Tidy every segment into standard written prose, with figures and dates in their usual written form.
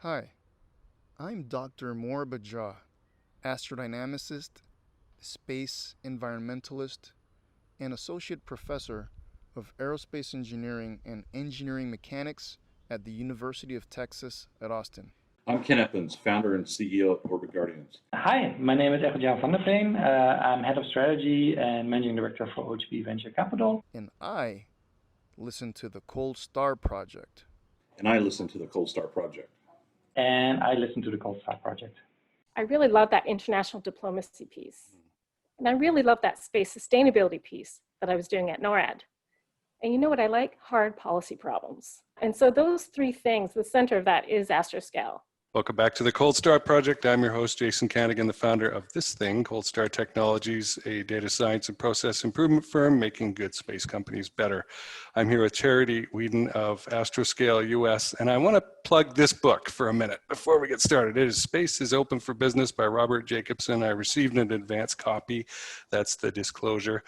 Hi, I'm Dr. Morbaja, astrodynamicist, space environmentalist, and associate professor of aerospace engineering and engineering mechanics at the University of Texas at Austin. I'm Ken Eppens, founder and CEO of Orbit Guardians. Hi, my name is Jan van der Veen. I'm head of strategy and managing director for OHB Venture Capital. And I listen to the Cold Star Project. And I listen to the Cold Star Project. And I listen to the COMSTAC project. I really love that international diplomacy piece. And I really love that space sustainability piece that I was doing at NORAD. And you know what I like? Hard policy problems. And so those three things, the center of that is Astroscale. Welcome back to the Cold Star Project. I'm your host, Jason Kanigan, the founder of this thing, Cold Star Technologies, a data science and process improvement firm making good space companies better. I'm here with Charity Weeden of Astroscale US, and I want to plug this book for a minute before we get started. It is Space is Open for Business by Robert Jacobson. I received an advance copy. That's the disclosure.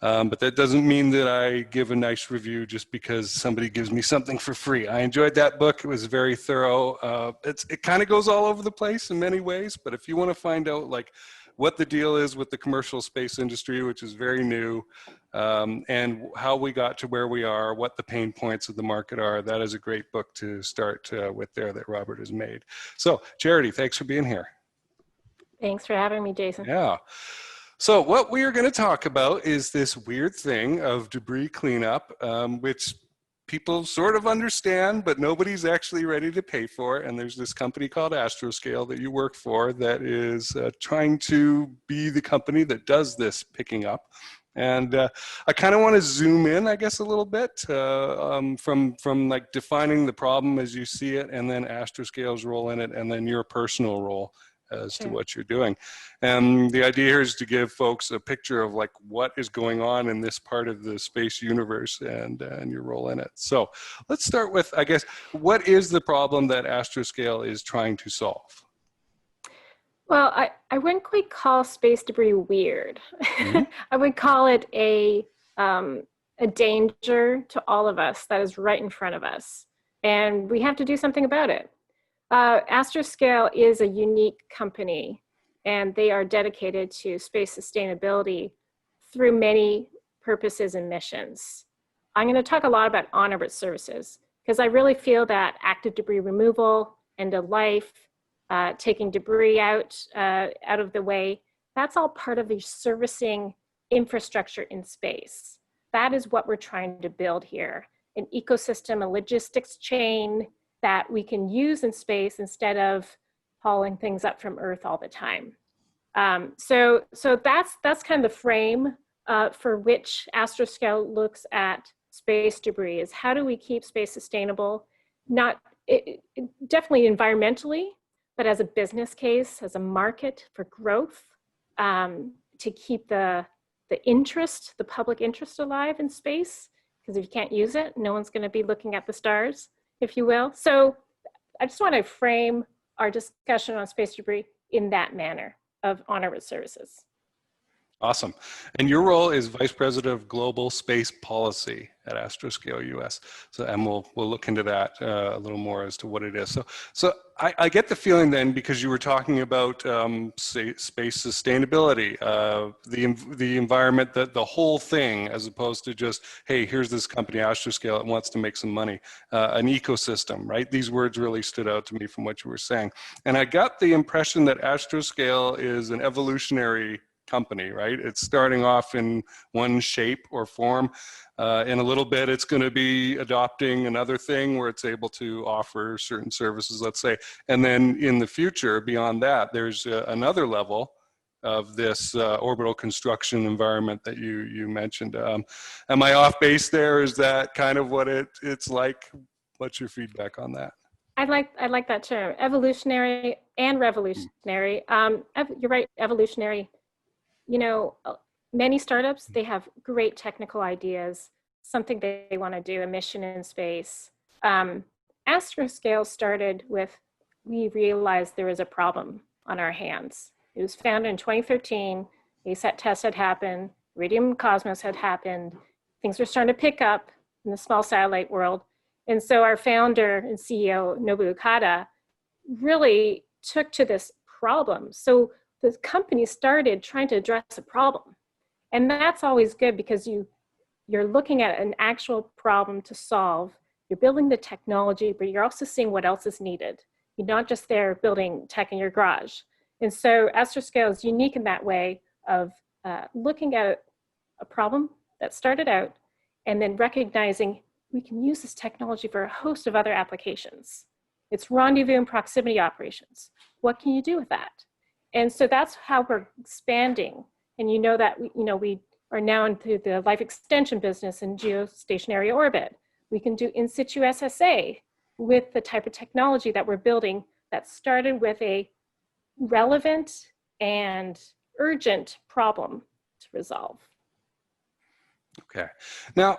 But that doesn't mean that I give a nice review just because somebody gives me something for free. I enjoyed that book. It was very thorough. It kind of goes all over the place in many ways, but if you want to find out like what the deal is with the commercial space industry, which is very new, and how we got to where we are, what the pain points of the market are, that is a great book to start with there that Robert has made. So Charity, thanks for being here. Thanks for having me, Jason. Yeah. So what we are going to talk about is this weird thing of debris cleanup, which people sort of understand, but nobody's actually ready to pay for. And there's this company called Astroscale that you work for that is trying to be the company that does this picking up. And I kind of want to zoom in, I guess, a little bit from like defining the problem as you see it, and then Astroscale's role in it, and then your personal role as to what you're doing. And the idea here is to give folks a picture of like what is going on in this part of the space universe and your role in it. So let's start with, I guess, what is the problem that Astroscale is trying to solve? Well, I wouldn't quite call space debris weird. Mm-hmm. I would call it a danger to all of us that is right in front of us. And we have to do something about it. Astroscale is a unique company, and they are dedicated to space sustainability through many purposes and missions. I'm going to talk a lot about on-orbit services because I really feel that active debris removal, end of life, taking debris out of the way, that's all part of the servicing infrastructure in space. That is what we're trying to build here, an ecosystem, a logistics chain that we can use in space instead of hauling things up from Earth all the time. So that's kind of the frame for which Astroscale looks at space debris, is how do we keep space sustainable, definitely environmentally, but as a business case, as a market for growth, to keep the public interest alive in space, because if you can't use it, no one's going to be looking at the stars, if you will. So I just want to frame our discussion on space debris in that manner of on-orbit services. Awesome. And your role is Vice President of Global Space Policy at Astroscale US. So, and we'll look into that a little more as to what it is. So I get the feeling then, because you were talking about space sustainability, the environment, the whole thing, as opposed to just, hey, here's this company, Astroscale, that wants to make some money, an ecosystem, right? These words really stood out to me from what you were saying. And I got the impression that Astroscale is an evolutionary company, right? It's starting off in one shape or form. In a little bit, it's going to be adopting another thing where it's able to offer certain services, let's say. And then in the future, beyond that, there's another level of this orbital construction environment that you mentioned. Am I off base there? Is that kind of what it's like? What's your feedback on that? I like that term, evolutionary and revolutionary. You're right, evolutionary. You know, many startups, they have great technical ideas, something they want to do, a mission in space. Astroscale started with, we realized there was a problem on our hands. It was founded in 2013, ASAT test had happened, Iridium Cosmos had happened, things were starting to pick up in the small satellite world. And so our founder and CEO, Nobu Okada, really took to this problem. So the company started trying to address a problem. And that's always good because you're looking at an actual problem to solve. You're building the technology, but you're also seeing what else is needed. You're not just there building tech in your garage. And so Astroscale is unique in that way of looking at a problem that started out and then recognizing we can use this technology for a host of other applications. It's rendezvous and proximity operations. What can you do with that? And so that's how we're expanding. And you know that we are now into the life extension business in geostationary orbit. We can do in situ SSA with the type of technology that we're building that started with a relevant and urgent problem to resolve. Okay. Now,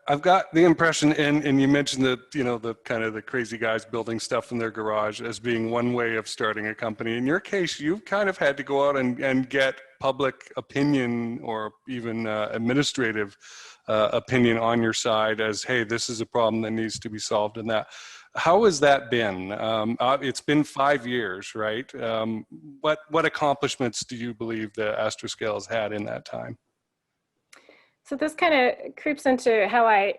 I've got the impression, and you mentioned that, the kind of the crazy guys building stuff in their garage as being one way of starting a company. In your case, you've kind of had to go out and get public opinion or even administrative opinion on your side as, hey, this is a problem that needs to be solved, and that. How has that been? It's been 5 years, right? What accomplishments do you believe that Astroscale has had in that time? So this kind of creeps into how I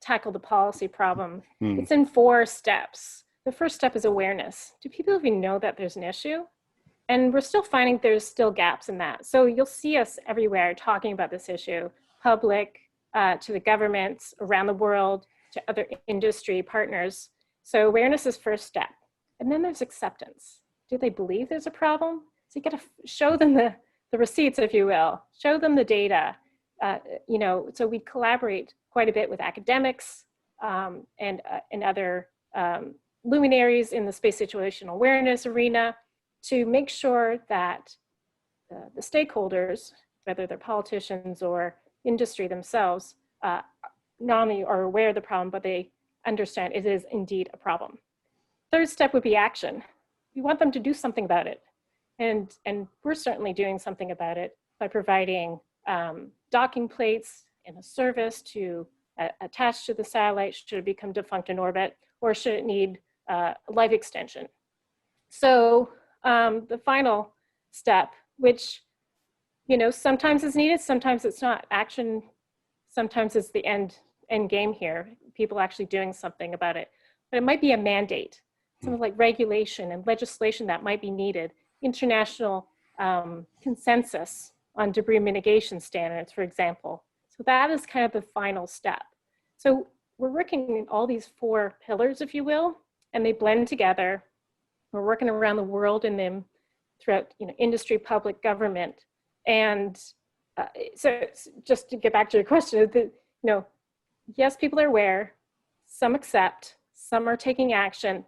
tackle the policy problem. It's in 4 steps. The first step is awareness. Do people even know that there's an issue? And we're still finding there's still gaps in that. So you'll see us everywhere talking about this issue, public, to the governments around the world, to other industry partners. So awareness is first step. And then there's acceptance. Do they believe there's a problem? So you got to show them the receipts, if you will, show them the data. So we collaborate quite a bit with academics and other luminaries in the space situational awareness arena to make sure that the stakeholders, whether they're politicians or industry themselves, not only are aware of the problem, but they understand it is indeed a problem. Third step would be action. We want them to do something about it. And we're certainly doing something about it by providing docking plates and a service to attach to the satellite should it become defunct in orbit, or should it need life extension. So the final step, which sometimes is needed, sometimes it's not. Action sometimes is the end game here, people actually doing something about it. But it might be a mandate, something like regulation and legislation that might be needed, international consensus on debris mitigation standards, for example. So that is kind of the final step. So we're working in all these 4 pillars, if you will, and they blend together. We're working around the world in them throughout industry, public, government. And so just to get back to your question, yes, people are aware, some accept, some are taking action,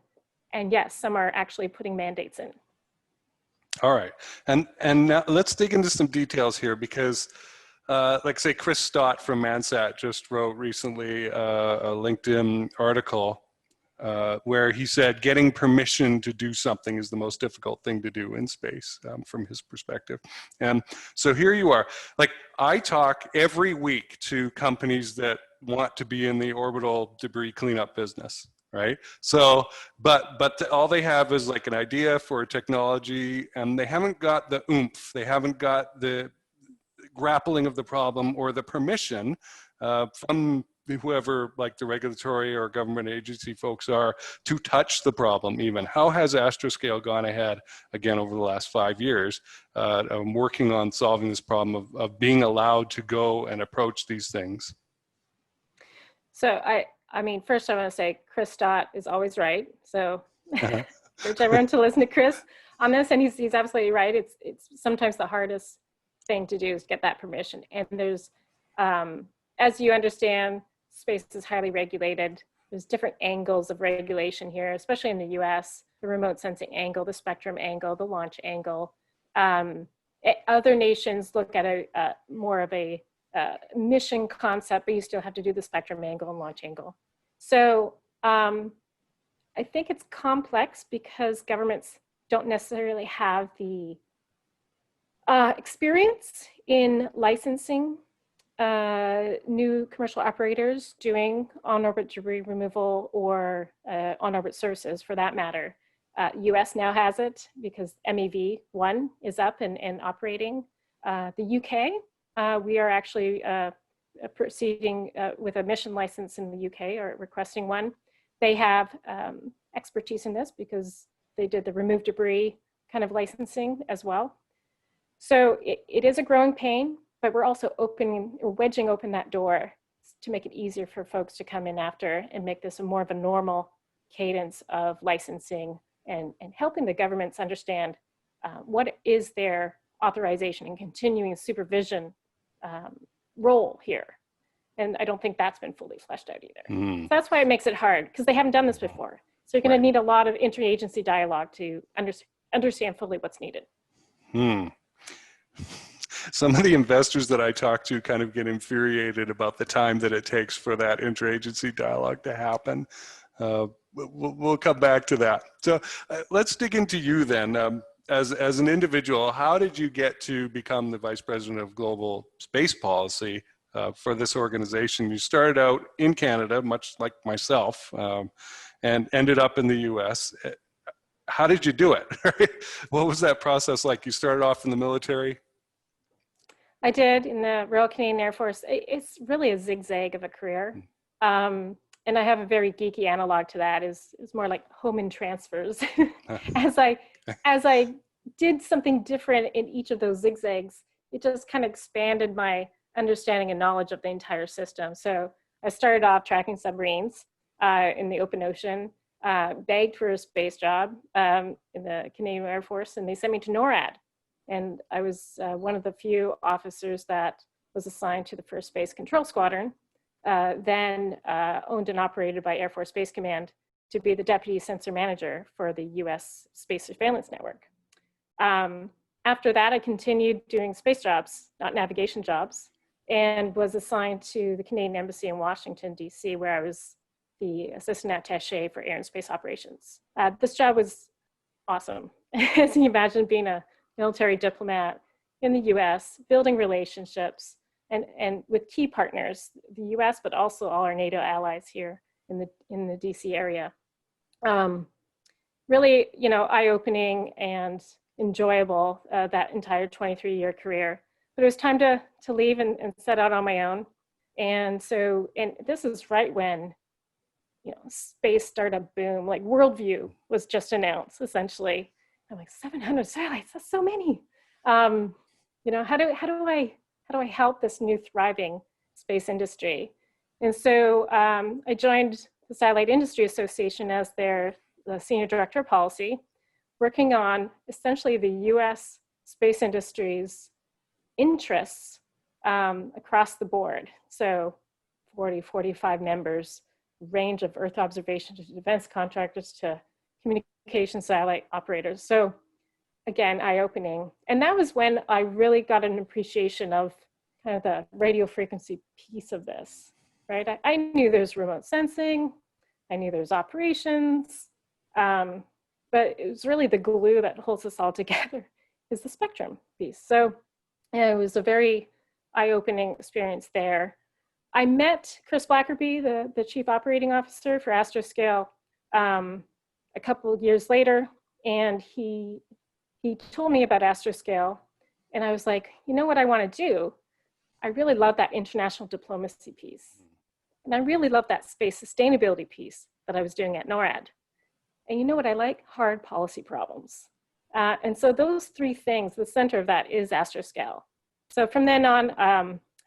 and yes, some are actually putting mandates in. All right, and now let's dig into some details here because, like say, Chris Stott from Mansat just wrote recently a LinkedIn article where he said getting permission to do something is the most difficult thing to do in space from his perspective. And so here you are. Like, I talk every week to companies that want to be in the orbital debris cleanup business, right? So, but all they have is like an idea for a technology, and they haven't got the oomph, they haven't got the grappling of the problem or the permission from whoever, like the regulatory or government agency folks are, to touch the problem even. How has Astroscale gone ahead, again, over the last 5 years, working on solving this problem of being allowed to go and approach these things? So I mean, first I want to say Chris Stott is always right. So urge everyone to listen to Chris on this, and he's absolutely right. It's sometimes the hardest thing to do is get that permission. And there's, as you understand, space is highly regulated. There's different angles of regulation here, especially in the US, the remote sensing angle, the spectrum angle, the launch angle. Other nations look at a more of a mission concept, but you still have to do the spectrum angle and launch angle. So I think it's complex because governments don't necessarily have the experience in licensing new commercial operators doing on-orbit debris removal or on-orbit services for that matter. US now has it because MEV-1 is up and operating. The UK, we are actually proceeding with a mission license in the UK, or requesting one. They have expertise in this because they did the remove debris kind of licensing as well. So it is a growing pain, but we're also wedging open that door to make it easier for folks to come in after and make this more of a normal cadence of licensing and helping the governments understand what is their authorization and continuing supervision role here. And I don't think that's been fully fleshed out either. So that's why it makes it hard, because they haven't done this before. So you're going to need a lot of interagency dialogue to understand fully what's needed. Some of the investors that I talk to kind of get infuriated about the time that it takes for that interagency dialogue to happen. We'll come back to that. So let's dig into you then. As an individual, how did you get to become the Vice President of Global Space Policy for this organization? You started out in Canada, much like myself, and ended up in the US. How did you do it? What was that process like? You started off in the military? I did, in the Royal Canadian Air Force. It's really a zigzag of a career. And I have a very geeky analog to that. Is more like home and transfers. As I did something different in each of those zigzags, it just kind of expanded my understanding and knowledge of the entire system. So I started off tracking submarines in the open ocean, begged for a space job in the Canadian Air Force, and they sent me to NORAD. And I was one of the few officers that was assigned to the 1st Space Control Squadron, then owned and operated by Air Force Space Command, to be the Deputy Sensor Manager for the US Space Surveillance Network. After that, I continued doing space jobs, not navigation jobs, and was assigned to the Canadian Embassy in Washington, DC, where I was the Assistant Attaché for Air and Space Operations. This job was awesome. As you imagine, being a military diplomat in the US, building relationships, and with key partners, the US, but also all our NATO allies here in the DC area. Really, eye-opening and enjoyable, that entire 23-year career. But it was time to leave and set out on my own. And this is right when, space startup boom, like Worldview was just announced, essentially. I'm like, 700 satellites, that's so many. How do I help this new thriving space industry? And so I joined the Satellite Industry Association as the Senior Director of Policy, working on essentially the US space industry's interests across the board. So 40, 45 members, range of Earth observation to defense contractors to communication satellite operators. So again, eye-opening. And that was when I really got an appreciation of kind of the radio frequency piece of this, right? I knew there's remote sensing, I knew there's operations, but it was really the glue that holds us all together is the spectrum piece. So it was a very eye-opening experience there. I met Chris Blackerby, the Chief Operating Officer for Astroscale, a couple of years later, and he told me about Astroscale, and I was like, you know what I want to do? I really love that international diplomacy piece, and I really love that space sustainability piece that I was doing at NORAD. And you know what I like? Hard policy problems. And so those three things, the center of that is Astroscale. So from then on,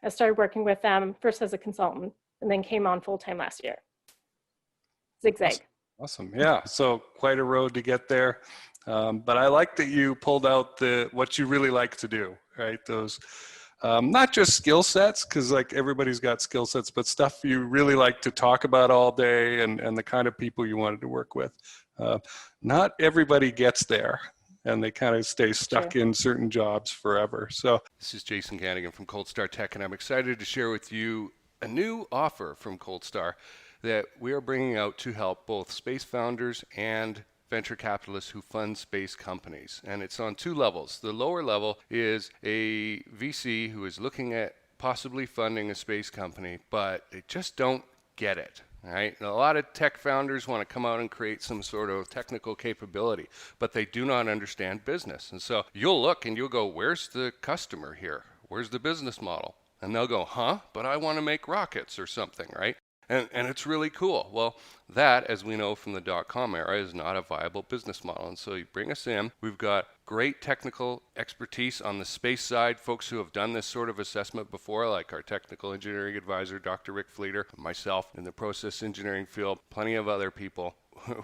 I started working with them first as a consultant, and then came on full-time last year. Zigzag. Awesome. Yeah. So quite a road to get there. But I like that you pulled out what you really like to do, right? Those, not just skill sets, because like everybody's got skill sets, but stuff you really like to talk about all day, and the kind of people you wanted to work with. Not everybody gets there, and they kind of stay stuck in certain jobs forever. So this is Jason Kanigan from Cold Star Tech, and I'm excited to share with you a new offer from Cold Star that we are bringing out to help both space founders and venture capitalists who fund space companies. And it's on two levels. The lower level is a VC who is looking at possibly funding a space company, but they just don't get it. right? And a lot of tech founders want to come out and create some sort of technical capability, but they do not understand business. And so you'll look and you'll go, where's the customer here? Where's the business model? And they'll go, huh? But I want to make rockets or something, right? And it's really cool. Well, that, as we know from the dot-com era, is not a viable business model. And so you bring us in. We've got great technical expertise on the space side, folks who have done this sort of assessment before, like our technical engineering advisor, Dr. Rick Fleeter, myself in the process engineering field, plenty of other people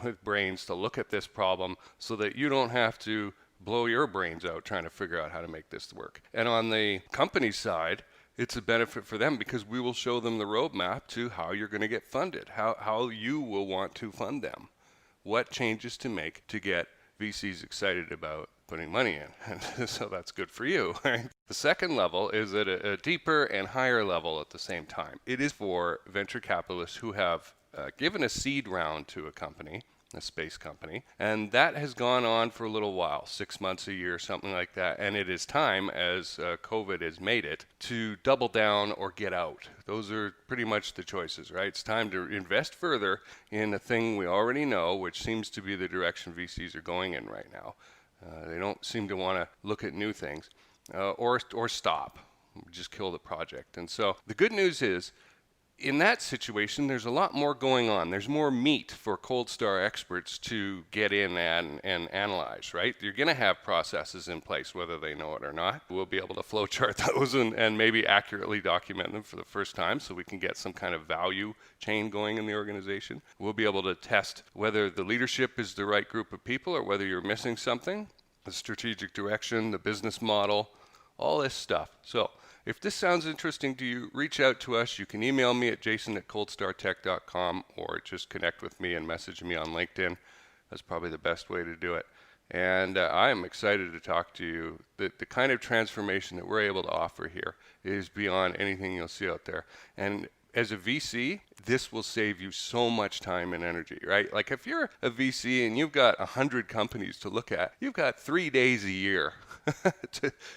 with brains to look at this problem so that you don't have to blow your brains out trying to figure out how to make this work. And on the company side, it's a benefit for them because we will show them the roadmap to how you're going to get funded, how you will want to fund them, what changes to make to get VCs excited about putting money in. And so that's good for you. Right? The second level is at a deeper and higher level at the same time. It is for venture capitalists who have given a seed round to a company, a space company, and that has gone on for a little while, 6 months, a year, something like that. And it is time, as COVID has made it, to double down or get out. Those are pretty much the choices, right? It's time to invest further in a thing we already know, which seems to be the direction VCs are going in right now. They don't seem to want to look at new things or stop, just kill the project. And so the good news is, in that situation, there's a lot more going on. There's more meat for cold star experts to get in and analyze, right? You're going to have processes in place, whether they know it or not. We'll be able to flowchart those and maybe accurately document them for the first time so we can get some kind of value chain going in the organization. We'll be able to test whether the leadership is the right group of people or whether you're missing something, the strategic direction, the business model, all this stuff. So if this sounds interesting to you, reach out to us. You can email me at jason@coldstartech.com or just connect with me and message me on LinkedIn. That's probably the best way to do it. And I am excited to talk to you. The kind of transformation that we're able to offer here is beyond anything you'll see out there. And as a VC, this will save you so much time and energy, right? Like if you're a VC and you've got 100 companies to look at, you've got 3 days a year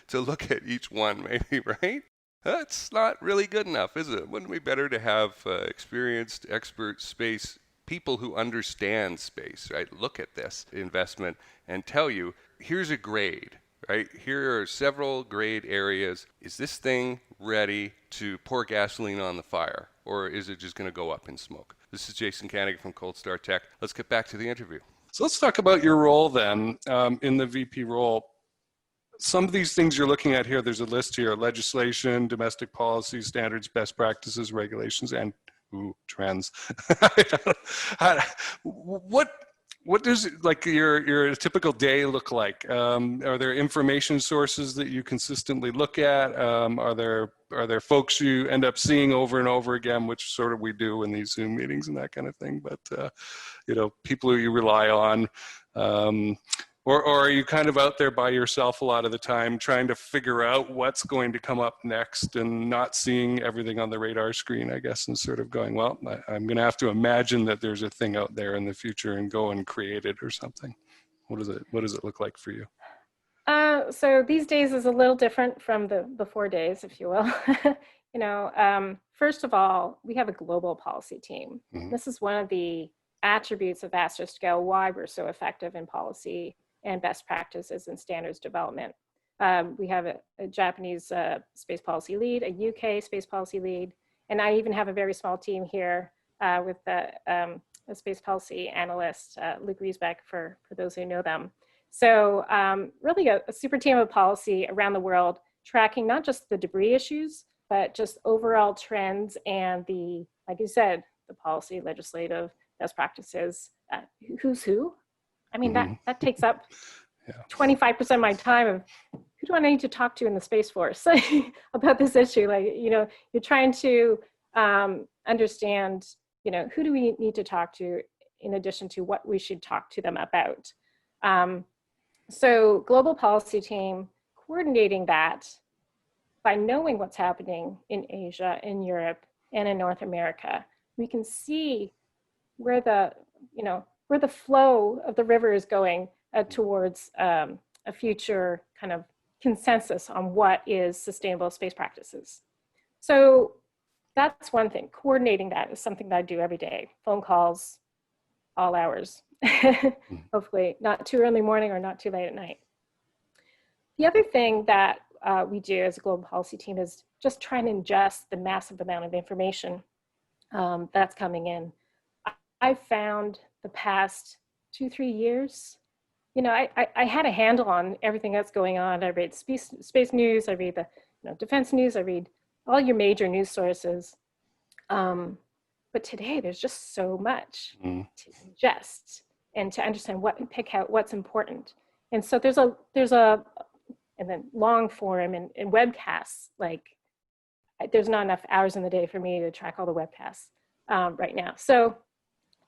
to look at each one maybe, right? That's not really good enough, is it? Wouldn't it be better to have experienced, expert space people who understand space, right? Look at this investment and tell you, here's a grade, right? Here are several grade areas. Is this thing ready to pour gasoline on the fire, or is it just going to go up in smoke? This is Jason Kanigan from Cold Star Tech. Let's get back to the interview. So let's talk about your role then in the VP role. Some of these things you're looking at here, there's a list here: legislation, domestic policy, standards, best practices, regulations, and trends. What does like your typical day look like? Are there information sources that you consistently look at? Are there folks you end up seeing over and over again, which sort of we do in these Zoom meetings and that kind of thing? But people who you rely on. Or are you kind of out there by yourself a lot of the time trying to figure out what's going to come up next and not seeing everything on the radar screen, I guess, and sort of going, well, I'm going to have to imagine that there's a thing out there in the future and go and create it or something. What does it look like for you? So these days is a little different from the before days, if you will. First of all, we have a global policy team. Mm-hmm. This is one of the attributes of Astroscale, why we're so effective in policy and best practices and standards development. We have a Japanese space policy lead, a UK space policy lead, and I even have a very small team here with a space policy analyst, Luke Riesbeck, for those who know them. So really a super team of policy around the world, tracking not just the debris issues, but just overall trends and the, like you said, the policy, legislative, best practices, who's who. I mean, mm-hmm. that takes up 25% of my time of who do I need to talk to in the Space Force about this issue? You're trying to understand, who do we need to talk to in addition to what we should talk to them about. So global policy team coordinating that by knowing what's happening in Asia, in Europe, and in North America, we can see where the flow of the river is going towards a future kind of consensus on what is sustainable space practices. So that's one thing. Coordinating that is something that I do every day. Phone calls, all hours. Hopefully not too early morning or not too late at night. The other thing that we do as a global policy team is just trying to ingest the massive amount of information that's coming in. I've found the past 2-3 years, you know, I had a handle on everything that's going on. I read space news, I read the defense news, I read all your major news sources. But today there's just so much to ingest and to understand pick out what's important. And so there's a and then long form and webcasts, like there's not enough hours in the day for me to track all the webcasts right now. So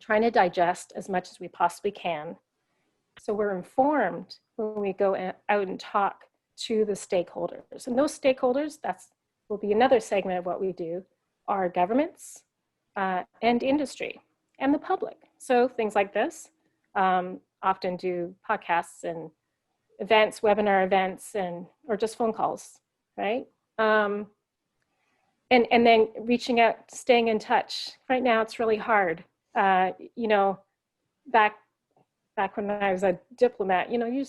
trying to digest as much as we possibly can. So we're informed when we go out and talk to the stakeholders. And those stakeholders, will be another segment of what we do, are governments and industry and the public. So things like this, often do podcasts and events, webinar events, or just phone calls, right? And then reaching out, staying in touch. Right now, it's really hard. You know, back when I was a diplomat, you know, you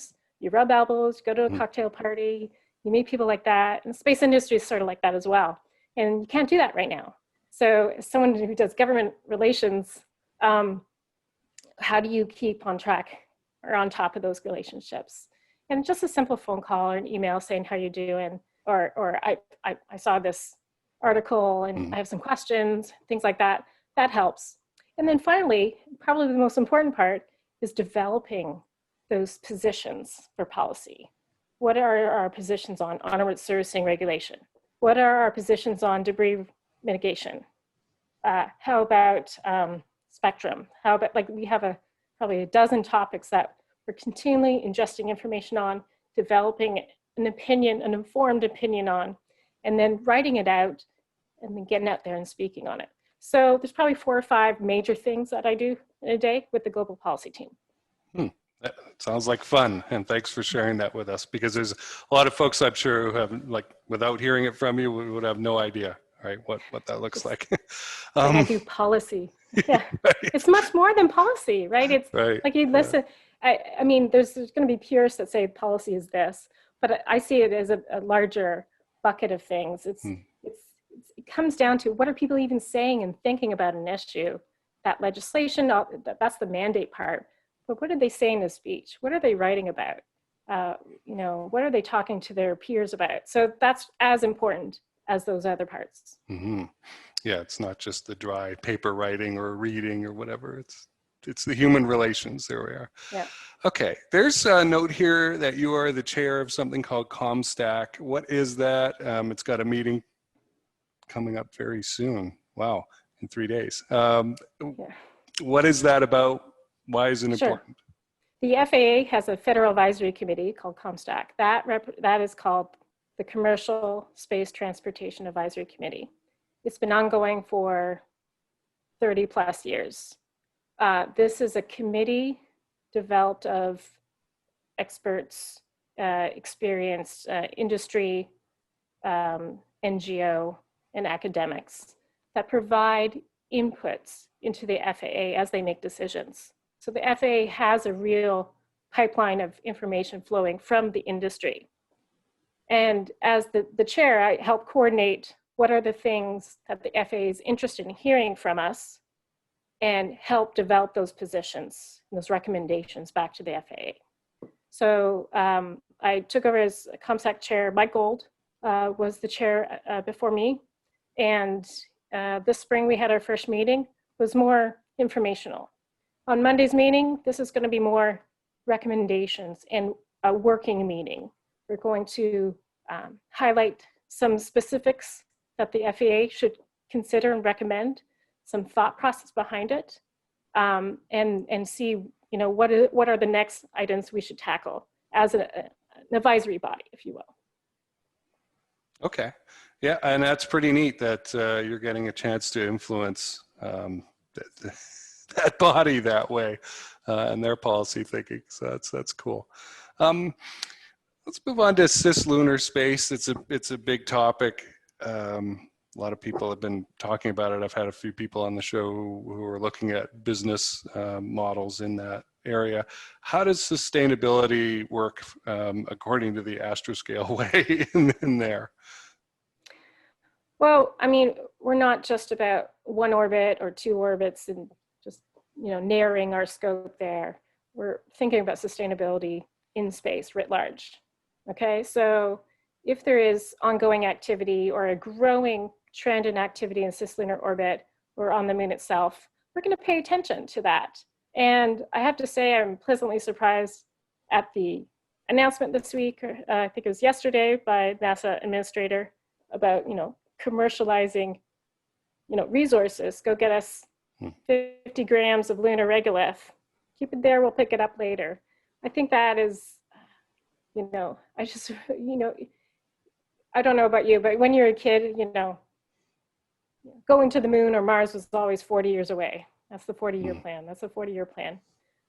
rub elbows, go to a cocktail party, you meet people like that. And the space industry is sort of like that as well. And you can't do that right now. So as someone who does government relations, how do you keep on track or on top of those relationships? And just a simple phone call or an email saying how you're doing, or I saw this article and I have some questions, things like that, that helps. And then finally, probably the most important part is developing those positions for policy. What are our positions on onward servicing regulation? What are our positions on debris mitigation? How about spectrum? How about, like, we have probably a dozen topics that we're continually ingesting information on, developing an opinion, an informed opinion on, and then writing it out and then getting out there and speaking on it. So there's probably 4 or 5 major things that I do in a day with the global policy team. That sounds like fun, and thanks for sharing that with us, because there's a lot of folks I'm sure who have, like, without hearing it from you, we would have no idea, right, what that looks like. Like I do policy. Yeah, right. It's much more than policy, right? It's like you listen. I mean, there's going to be purists that say policy is this, but I see it as a larger bucket of things. It comes down to, what are people even saying and thinking about an issue? That legislation, that's the mandate part. But what are they saying in a speech? What are they writing about? You know, what are they talking to their peers about? So that's as important as those other parts. Yeah, it's not just the dry paper writing or reading or whatever. It's the human relations. There we are. Yeah. Okay, there's a note here that you are the chair of something called Comstack. What is that? It's got a meeting coming up very soon. Wow, in 3 days. What is that about? Why is it important? The FAA has a federal advisory committee called Comstack. That is called the Commercial Space Transportation Advisory Committee. It's been ongoing for 30 plus years. This is a committee developed of experts, experienced industry, NGO, and academics that provide inputs into the FAA as they make decisions. So the FAA has a real pipeline of information flowing from the industry. And as the chair, I help coordinate what are the things that the FAA is interested in hearing from us, and help develop those positions and those recommendations back to the FAA. So I took over as COMSTAC chair. Mike Gold was the chair before me. And this spring we had our first meeting. It was more informational. On Monday's meeting, this is going to be more recommendations and a working meeting. We're going to highlight some specifics that the FAA should consider and recommend, some thought process behind it, and see, you know, what are the next items we should tackle as an advisory body, if you will. Okay, yeah, and that's pretty neat that you're getting a chance to influence that body that way and their policy thinking. So that's cool. Let's move on to cislunar space. It's a big topic. A lot of people have been talking about it. I've had a few people on the show who are looking at business models in that area. How does sustainability work according to the Astroscale way in there? Well, I mean, we're not just about one orbit or two orbits and just, narrowing our scope there. We're thinking about sustainability in space writ large. Okay, so if there is ongoing activity or a growing trend in activity in cislunar orbit or on the moon itself, we're going to pay attention to that. And I have to say, I'm pleasantly surprised at the announcement this week, I think it was yesterday, by NASA administrator about, commercializing, resources. Go get us 50 grams of lunar regolith. Keep it there, we'll pick it up later. I think that is, I just, I don't know about you, but when you're a kid, going to the moon or Mars was always 40 years away. That's the 40-year plan. That's a 40-year plan.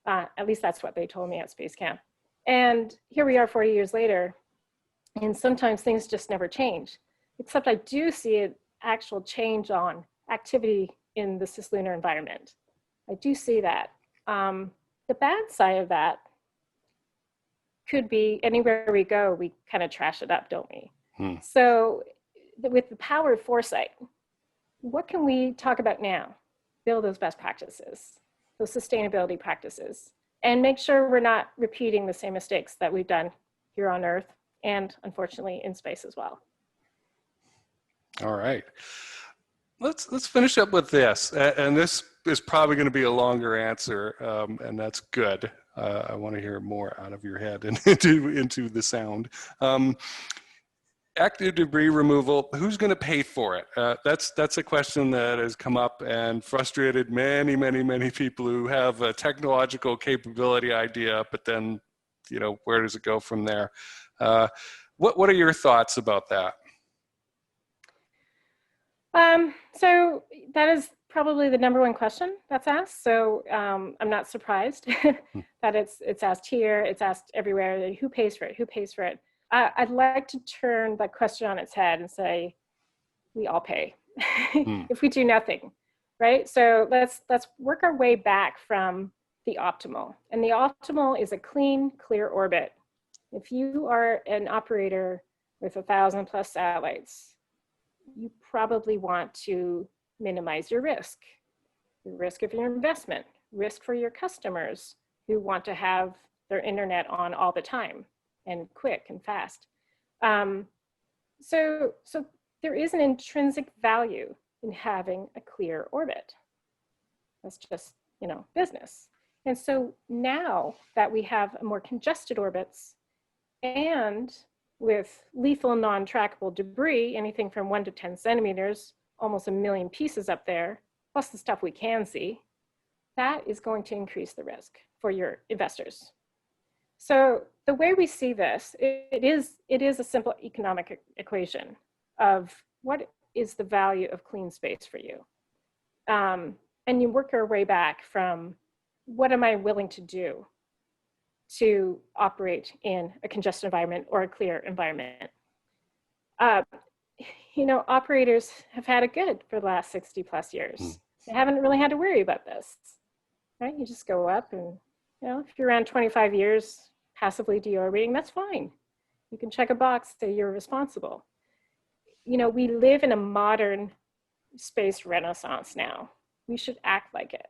At least that's what they told me at Space Camp. And here we are 40 years later, and sometimes things just never change. Except I do see an actual change on activity in the cislunar environment. I do see that. The bad side of that could be anywhere we go, we kind of trash it up, don't we? So with the power of foresight, what can we talk about now? Build those best practices, those sustainability practices, and make sure we're not repeating the same mistakes that we've done here on Earth and unfortunately in space as well. All right. Let's finish up with this, and this is probably going to be a longer answer, and that's good. I want to hear more out of your head and into the sound. Active debris removal, who's going to pay for it? That's a question that has come up and frustrated many people who have a technological capability idea, but then, where does it go from there? What are your thoughts about that? So that is probably the number one question that's asked. So I'm not surprised that it's asked here, it's asked everywhere. Who pays for it? Who pays for it? I'd like to turn that question on its head and say, we all pay if we do nothing, right? So let's work our way back from the optimal. And the optimal is a clean, clear orbit. If you are an operator with 1,000+ satellites, you probably want to minimize your risk of your investment, risk for your customers who want to have their internet on all the time and quick and fast. So there is an intrinsic value in having a clear orbit. That's just, business. And so now that we have more congested orbits and with lethal non-trackable debris, anything from 1 to 10 centimeters, almost 1 million pieces up there, plus the stuff we can see, that is going to increase the risk for your investors. So the way we see this, it is a simple economic equation of what is the value of clean space for you. And you work your way back from what am I willing to do to operate in a congested environment or a clear environment. Operators have had it good for the last 60+ years. They haven't really had to worry about this, right? You just go up and, if you're around 25 years passively deorbiting, that's fine. You can check a box that you're responsible. We live in a modern space renaissance now. We should act like it.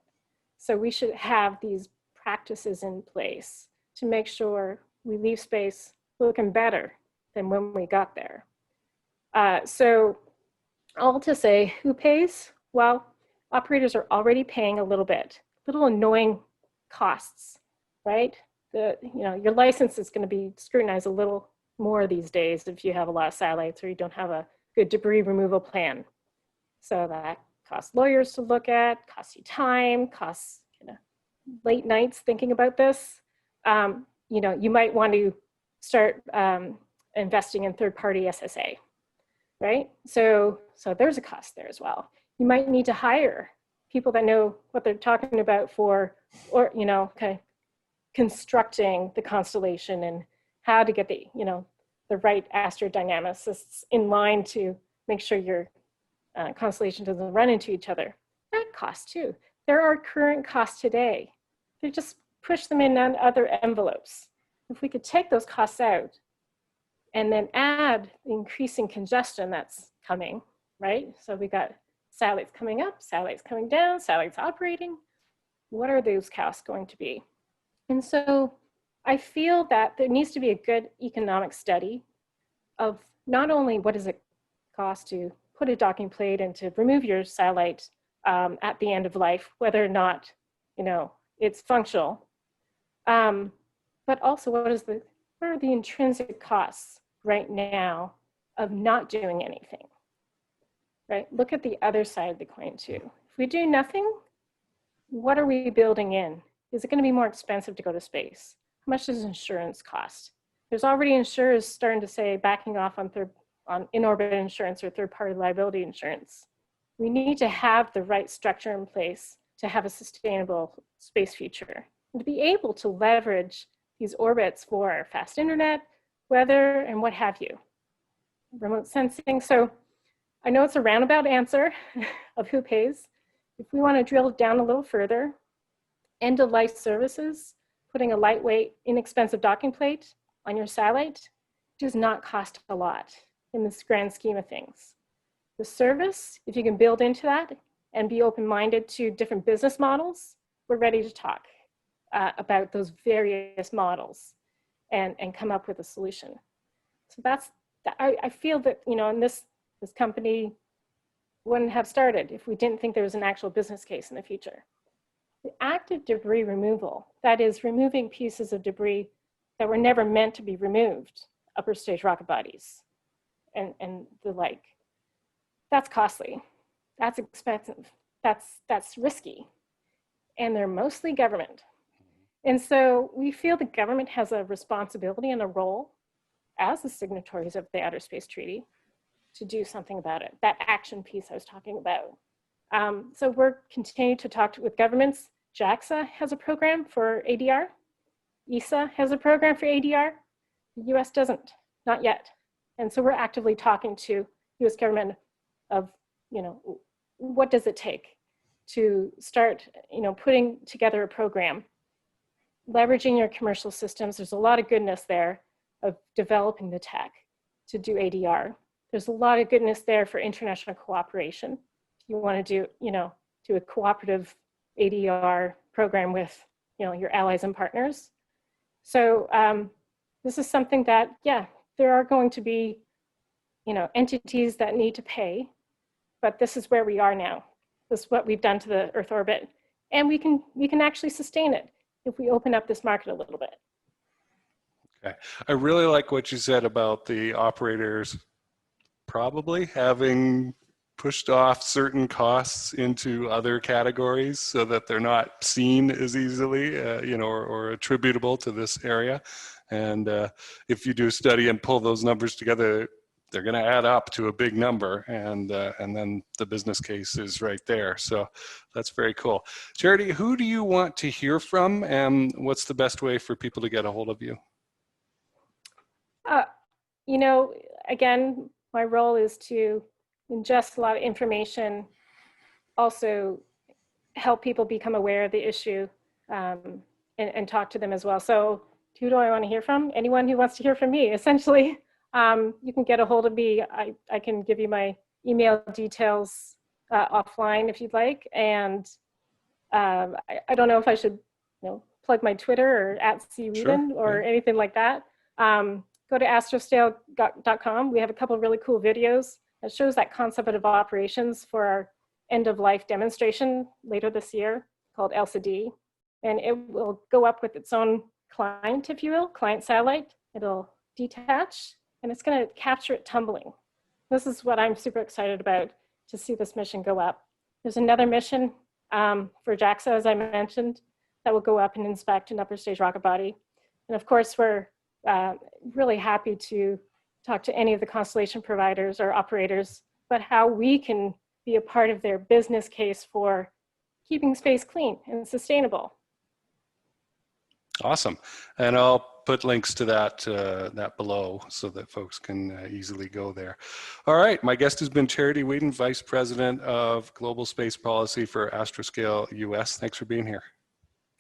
So we should have these practices in place to make sure we leave space looking better than when we got there. So all to say, who pays? Well, operators are already paying a little bit, little annoying costs, right? Your license is going to be scrutinized a little more these days if you have a lot of satellites or you don't have a good debris removal plan. So that costs lawyers to look at, costs you time, costs late nights thinking about this. You might want to start investing in third-party SSA, right? So there's a cost there as well. You might need to hire people that know what they're talking about for, or kind of constructing the constellation and how to get the right astrodynamicists in line to make sure you're constellation doesn't run into each other. That costs too. There are current costs today. They just push them in on other envelopes. If we could take those costs out and then add the increasing congestion that's coming, right? So we got satellites coming up, satellites coming down, satellites operating. What are those costs going to be? And so I feel that there needs to be a good economic study of not only what does it cost to put a docking plate and to remove your satellite at the end of life, whether or not, you know, it's functional, but also what are the intrinsic costs right now of not doing anything, right? Look at the other side of the coin too. If we do nothing, what are we building in? Is it going to be more expensive to go to space? How much does insurance cost? There's already insurers starting to say backing off on in-orbit insurance or third-party liability insurance. We need to have the right structure in place to have a sustainable space future and to be able to leverage these orbits for fast internet, weather, and what have you, remote sensing. So I know it's a roundabout answer of who pays. If we want to drill down a little further, end-of-life services, putting a lightweight, inexpensive docking plate on your satellite does not cost a lot in this grand scheme of things. The service, if you can build into that and be open-minded to different business models, we're ready to talk about those various models and come up with a solution. So I feel that, you know, and this company wouldn't have started if we didn't think there was an actual business case in the future. The active debris removal, that is removing pieces of debris that were never meant to be removed, upper stage rocket bodies and the like, that's costly, that's expensive, that's risky, and they're mostly government. And so we feel the government has a responsibility and a role as the signatories of the Outer Space Treaty to do something about it, that action piece I was talking about. So we're continuing to talk with governments. JAXA has a program for ADR. ESA has a program for ADR. The US doesn't, not yet. And so we're actively talking to US government of, you know, what does it take to start, you know, putting together a program, leveraging your commercial systems. There's a lot of goodness there of developing the tech to do ADR. There's a lot of goodness there for international cooperation. If you want to do, you know, do a cooperative ADR program with, you know, your allies and partners. So this is something that, yeah, there are going to be, you know, entities that need to pay, but this is where we are now. This is what we've done to the Earth orbit, and we can actually sustain it if we open up this market a little bit. Okay, I really like what you said about the operators probably having pushed off certain costs into other categories so that they're not seen as easily, you know, or attributable to this area. And if you do a study and pull those numbers together, they're going to add up to a big number, and then the business case is right there. So that's very cool. Charity, who do you want to hear from, and what's the best way for people to get a hold of you? You know, again, my role is to ingest a lot of information, also help people become aware of the issue, and talk to them as well. So who do I want to hear from? Anyone who wants to hear from me, essentially. You can get a hold of me. I can give you my email details offline if you'd like. And I don't know if I should, you know, plug my Twitter or @CWeeden or anything like that. Go to astroscale.com. We have a couple of really cool videos that shows that concept of operations for our end-of-life demonstration later this year called ELSA-D. And it will go up with its own client, if you will, client satellite. It'll detach, and it's going to capture it tumbling. This is what I'm super excited about, to see this mission go up. There's another mission for JAXA, as I mentioned, that will go up and inspect an upper stage rocket body. And of course, we're really happy to talk to any of the constellation providers or operators about how we can be a part of their business case for keeping space clean and sustainable. Awesome. And I'll put links to that below so that folks can easily go there. All right, my guest has been Charity Weeden, Vice President of Global Space Policy for Astroscale US. Thanks for being here.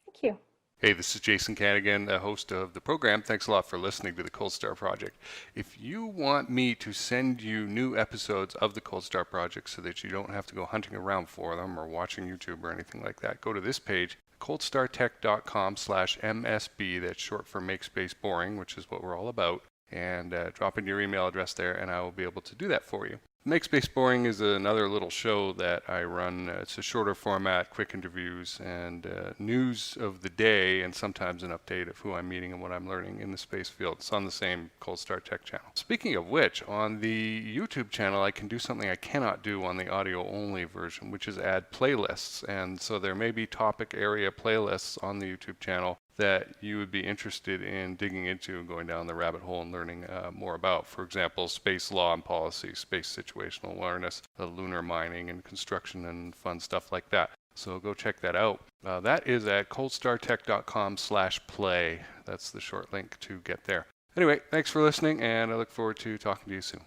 Thank you. Hey, this is Jason Kanigan, the host of the program. Thanks a lot for listening to the Cold Star Project. If you want me to send you new episodes of the Cold Star Project so that you don't have to go hunting around for them or watching YouTube or anything like that, go to this page, coldstartech.com/MSB. That's short for Make Space Boring, which is what we're all about. And drop in your email address there, and I will be able to do that for you. Make Space Boring is another little show that I run. It's a shorter format, quick interviews, and news of the day, and sometimes an update of who I'm meeting and what I'm learning in the space field. It's on the same Cold Star Tech channel. Speaking of which, on the YouTube channel, I can do something I cannot do on the audio-only version, which is add playlists. And so there may be topic area playlists on the YouTube channel that you would be interested in digging into and going down the rabbit hole and learning more about. For example, space law and policy, space situational awareness, lunar mining and construction and fun stuff like that. So go check that out. That is at coldstartech.com/play. That's the short link to get there. Anyway, thanks for listening, and I look forward to talking to you soon.